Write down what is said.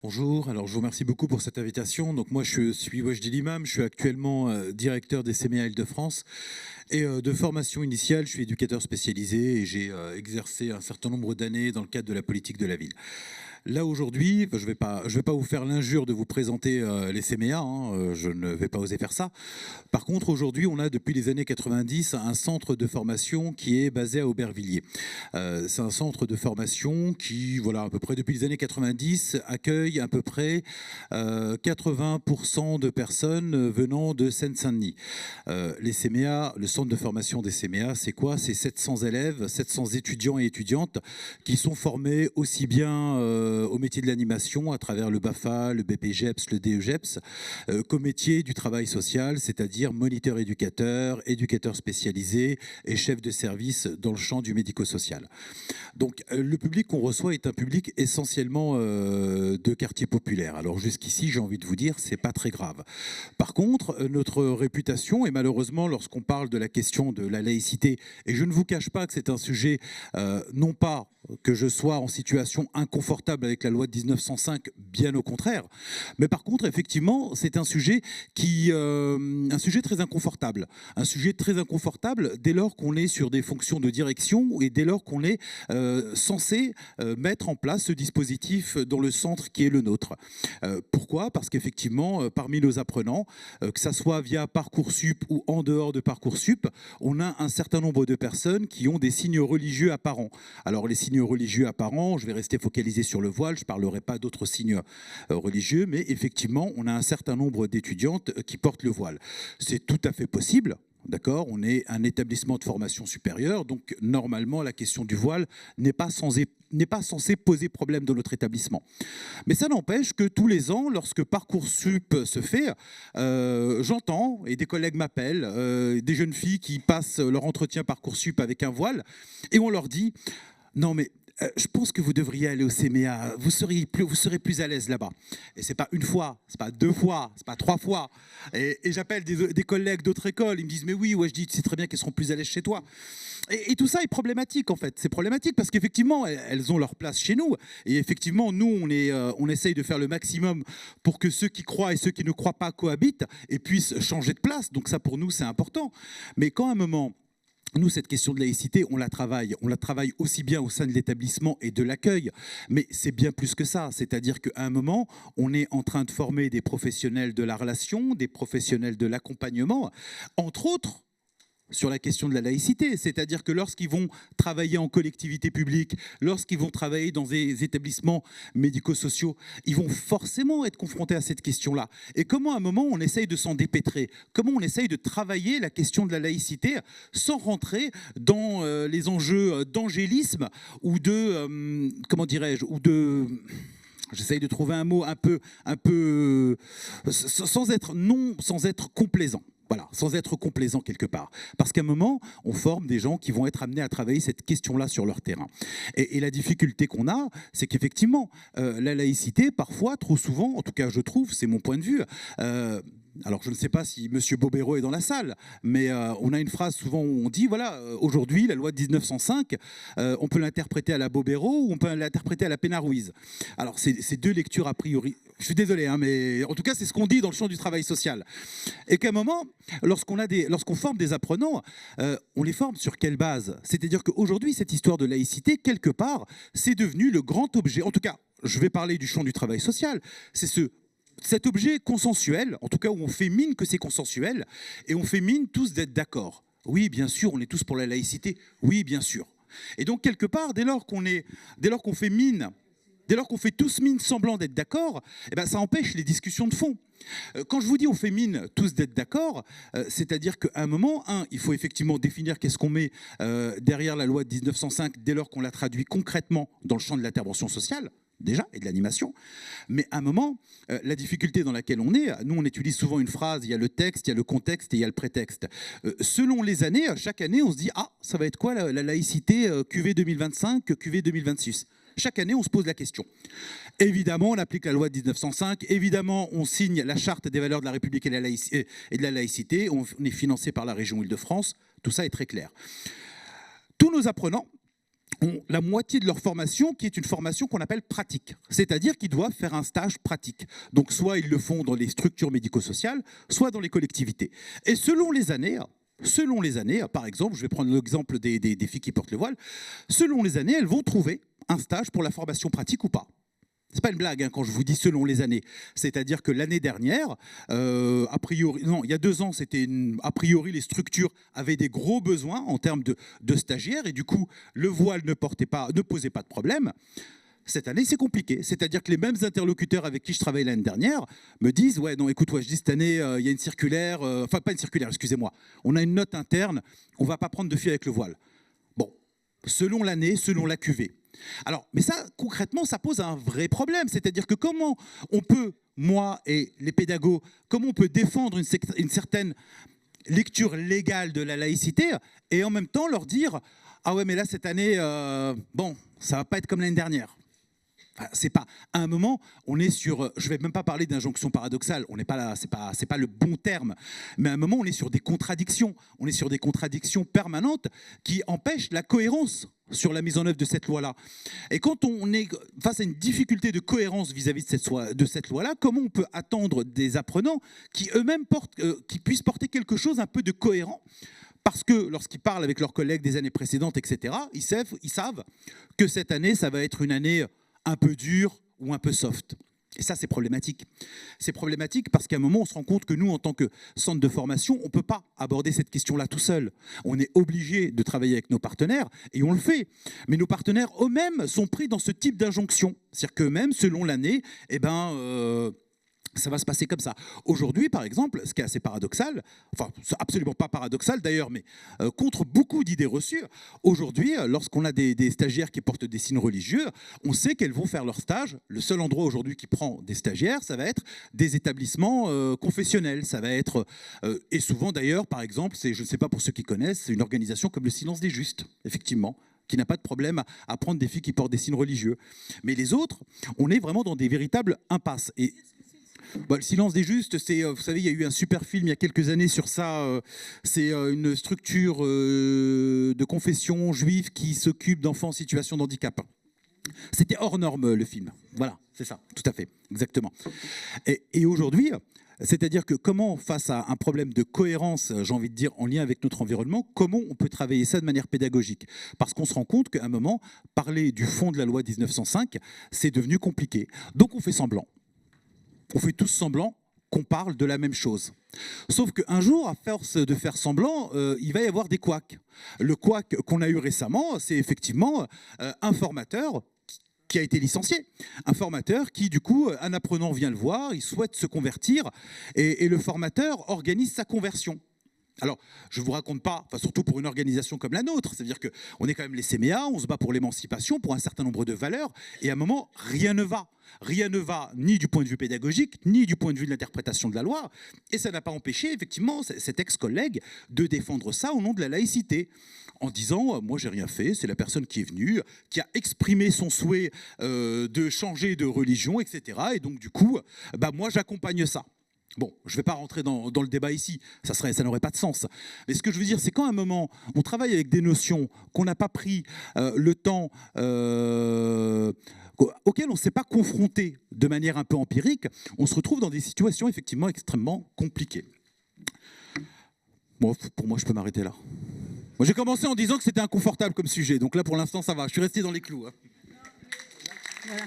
Bonjour, alors je vous remercie beaucoup pour cette invitation. Donc moi je suis Wajdi Limam, je suis actuellement directeur des CMA Île-de-France et de formation initiale, je suis éducateur spécialisé et j'ai exercé un certain nombre d'années dans le cadre de la politique de la ville. Là aujourd'hui, je vais pas vous faire l'injure de vous présenter les CMA, je ne vais pas oser faire ça. Par contre, aujourd'hui, on a depuis les années 90 un centre de formation qui est basé à Aubervilliers. C'est un centre de formation qui, voilà, à peu près depuis les années 90, accueille à peu près 80% de personnes venant de Seine-Saint-Denis. Les CMA, le centre de formation des CMA, c'est quoi? C'est 700 élèves, 700 étudiants et étudiantes qui sont formés aussi bien au métier de l'animation à travers le BAFA, le BPGEPS, le DEGEPS, qu'au métier du travail social, c'est-à-dire moniteur éducateur, éducateur spécialisé et chef de service dans le champ du médico-social. Donc le public qu'on reçoit est un public essentiellement de quartier populaire. Alors jusqu'ici, j'ai envie de vous dire, c'est pas très grave. Par contre, notre réputation, et malheureusement lorsqu'on parle de la question de la laïcité, et je ne vous cache pas que c'est un sujet, non pas que je sois en situation inconfortable avec la loi de 1905, bien au contraire, mais par contre, effectivement, c'est un sujet un sujet très inconfortable. Un sujet très inconfortable dès lors qu'on est sur des fonctions de direction et dès lors qu'on est censé mettre en place ce dispositif dans le centre qui est le nôtre. Pourquoi? Parce qu'effectivement, parmi nos apprenants, que ça soit via Parcoursup ou en dehors de Parcoursup, on a un certain nombre de personnes qui ont des signes religieux apparents. Alors les signes religieux apparents, je vais rester focalisé sur le voile, je ne parlerai pas d'autres signes religieux, mais effectivement, on a un certain nombre d'étudiantes qui portent le voile. C'est tout à fait possible. D'accord, on est un établissement de formation supérieure, donc normalement la question du voile n'est pas censée poser problème dans notre établissement. Mais ça n'empêche que tous les ans, lorsque Parcoursup se fait, j'entends, et des collègues m'appellent, des jeunes filles qui passent leur entretien Parcoursup avec un voile, et on leur dit « Non mais je pense que vous devriez aller au CMA, vous serez plus à l'aise là-bas. » Et c'est pas une fois, c'est pas deux fois, c'est pas trois fois. Et j'appelle des collègues d'autres écoles, ils me disent « Mais oui, ouais, je dis, tu sais très bien qu'elles seront plus à l'aise chez toi. » Et tout ça est problématique en fait. C'est problématique parce qu'effectivement, elles ont leur place chez nous. Et effectivement, nous, on essaye de faire le maximum pour que ceux qui croient et ceux qui ne croient pas cohabitent et puissent changer de place. Donc ça, pour nous, c'est important. Mais quand à un moment... Nous, cette question de laïcité, on la travaille aussi bien au sein de l'établissement et de l'accueil, mais c'est bien plus que ça. C'est-à-dire qu'à un moment, on est en train de former des professionnels de la relation, des professionnels de l'accompagnement, entre autres, sur la question de la laïcité, c'est-à-dire que lorsqu'ils vont travailler en collectivité publique, lorsqu'ils vont travailler dans des établissements médico-sociaux, ils vont forcément être confrontés à cette question-là. Et comment à un moment on essaye de s'en dépêtrer? Comment on essaye de travailler la question de la laïcité sans rentrer dans les enjeux d'angélisme ou de, comment dirais-je, ou de... J'essaye de trouver un mot un peu sans être complaisant. Voilà, sans être complaisant quelque part. Parce qu'à un moment, on forme des gens qui vont être amenés à travailler cette question-là sur leur terrain. Et la difficulté qu'on a, c'est qu'effectivement, la laïcité, parfois, trop souvent, en tout cas je trouve, c'est mon point de vue, alors je ne sais pas si M. Bobéro est dans la salle, mais on a une phrase souvent où on dit, voilà, aujourd'hui, la loi de 1905, on peut l'interpréter à la Bobéro ou on peut l'interpréter à la Pénarouise. Alors c'est deux lectures a priori, je suis désolé, mais en tout cas c'est ce qu'on dit dans le champ du travail social. Et qu'à un moment, lorsqu'on forme des apprenants, on les forme sur quelle base? C'est-à-dire qu'aujourd'hui, cette histoire de laïcité, quelque part, c'est devenu le grand objet, en tout cas, je vais parler du champ du travail social, c'est cet objet consensuel, en tout cas où on fait mine que c'est consensuel, et on fait mine tous d'être d'accord. Oui, bien sûr, on est tous pour la laïcité, oui, bien sûr. Et donc, quelque part, dès lors qu'on fait mine, dès lors qu'on fait tous mine semblant d'être d'accord, eh ben, ça empêche les discussions de fond. Quand je vous dis on fait mine tous d'être d'accord, c'est-à-dire qu'à un moment, il faut effectivement définir qu'est-ce qu'on met derrière la loi de 1905 dès lors qu'on la traduit concrètement dans le champ de l'intervention sociale, déjà, et de l'animation. Mais à un moment, la difficulté dans laquelle on est, nous on utilise souvent une phrase, il y a le texte, il y a le contexte et il y a le prétexte. Selon les années, chaque année on se dit, ah, ça va être quoi la laïcité QV 2025, QV 2026 ? Chaque année, on se pose la question. Évidemment, on applique la loi de 1905. Évidemment, on signe la charte des valeurs de la République et de la laïcité. On est financé par la région Île-de-France. Tout ça est très clair. Tous nos apprenants ont la moitié de leur formation qui est une formation qu'on appelle pratique, c'est-à-dire qu'ils doivent faire un stage pratique. Donc soit ils le font dans les structures médico-sociales, soit dans les collectivités. Et selon les années, par exemple, je vais prendre l'exemple des filles qui portent le voile, selon les années, elles vont trouver un stage pour la formation pratique ou pas. C'est pas une blague quand je vous dis selon les années. C'est-à-dire que l'année dernière, a priori, non, il y a 2 ans, a priori les structures avaient des gros besoins en termes de stagiaires et du coup le voile ne posait pas de problème. Cette année, c'est compliqué. C'est-à-dire que les mêmes interlocuteurs avec qui je travaillais l'année dernière me disent « Ouais, non, écoute, je dis cette année, il y a une circulaire, enfin pas une circulaire, excusez-moi, on a une note interne, on ne va pas prendre de filles avec le voile. » Bon, selon l'année, selon la cuvée. Alors, mais ça, concrètement, ça pose un vrai problème. C'est-à-dire que comment on peut, moi et les pédagogues, comment on peut défendre une certaine lecture légale de la laïcité et en même temps leur dire « Ah ouais, mais là, cette année, bon, ça ne va pas être comme l'année dernière. » C'est pas à un moment, on est sur. Je vais même pas parler d'injonction paradoxale. On n'est pas là. C'est pas le bon terme. Mais à un moment, on est sur des contradictions. On est sur des contradictions permanentes qui empêchent la cohérence sur la mise en œuvre de cette loi-là. Et quand on est face à une difficulté de cohérence vis-à-vis de cette loi-là, comment on peut attendre des apprenants qui eux-mêmes qui puissent porter quelque chose un peu de cohérent? Parce que lorsqu'ils parlent avec leurs collègues des années précédentes, etc., ils savent que cette année, ça va être une année un peu dur ou un peu soft. Et ça, c'est problématique. C'est problématique parce qu'à un moment, on se rend compte que nous, en tant que centre de formation, on ne peut pas aborder cette question-là tout seul. On est obligé de travailler avec nos partenaires et on le fait. Mais nos partenaires eux-mêmes sont pris dans ce type d'injonction. C'est-à-dire qu'eux-mêmes, selon l'année, ça va se passer comme ça. Aujourd'hui, par exemple, ce qui est assez paradoxal, enfin, c'est absolument pas paradoxal d'ailleurs, mais contre beaucoup d'idées reçues, aujourd'hui, lorsqu'on a des stagiaires qui portent des signes religieux, on sait qu'elles vont faire leur stage. Le seul endroit aujourd'hui qui prend des stagiaires, ça va être des établissements confessionnels. Ça va être, et souvent d'ailleurs, par exemple, je ne sais pas pour ceux qui connaissent, c'est une organisation comme le Silence des Justes, effectivement, qui n'a pas de problème à prendre des filles qui portent des signes religieux. Mais les autres, on est vraiment dans des véritables impasses. Et le Silence des Justes, vous savez, il y a eu un super film il y a quelques années sur ça. C'est une structure de confession juive qui s'occupe d'enfants en situation de handicap. C'était hors norme, le film. Voilà, c'est ça, tout à fait, exactement. Et aujourd'hui, c'est-à-dire que comment, face à un problème de cohérence, j'ai envie de dire, en lien avec notre environnement, comment on peut travailler ça de manière pédagogique? Parce qu'on se rend compte qu'à un moment, parler du fond de la loi 1905, c'est devenu compliqué. Donc on fait semblant. On fait tous semblant qu'on parle de la même chose. Sauf qu'un jour, à force de faire semblant, il va y avoir des couacs. Le couac qu'on a eu récemment, c'est effectivement un formateur qui a été licencié. Un formateur qui, du coup, un apprenant vient le voir, il souhaite se convertir, et le formateur organise sa conversion. Alors, je ne vous raconte pas, enfin, surtout pour une organisation comme la nôtre, c'est-à-dire qu'on est quand même les CMEA, on se bat pour l'émancipation, pour un certain nombre de valeurs, et à un moment, rien ne va. Rien ne va ni du point de vue pédagogique, ni du point de vue de l'interprétation de la loi. Et ça n'a pas empêché, effectivement, cet ex-collègue de défendre ça au nom de la laïcité, en disant « moi, j'ai rien fait, c'est la personne qui est venue, qui a exprimé son souhait de changer de religion, etc. Et donc, du coup, moi, j'accompagne ça. » Bon, je ne vais pas rentrer dans le débat ici, ça n'aurait pas de sens. Mais ce que je veux dire, c'est qu'à un moment, on travaille avec des notions qu'on n'a pas pris le temps, auxquelles on ne s'est pas confronté de manière un peu empirique, on se retrouve dans des situations effectivement extrêmement compliquées. Bon, pour moi, je peux m'arrêter là. Moi, j'ai commencé en disant que c'était inconfortable comme sujet, donc là, pour l'instant, ça va. Je suis resté dans les clous. Voilà.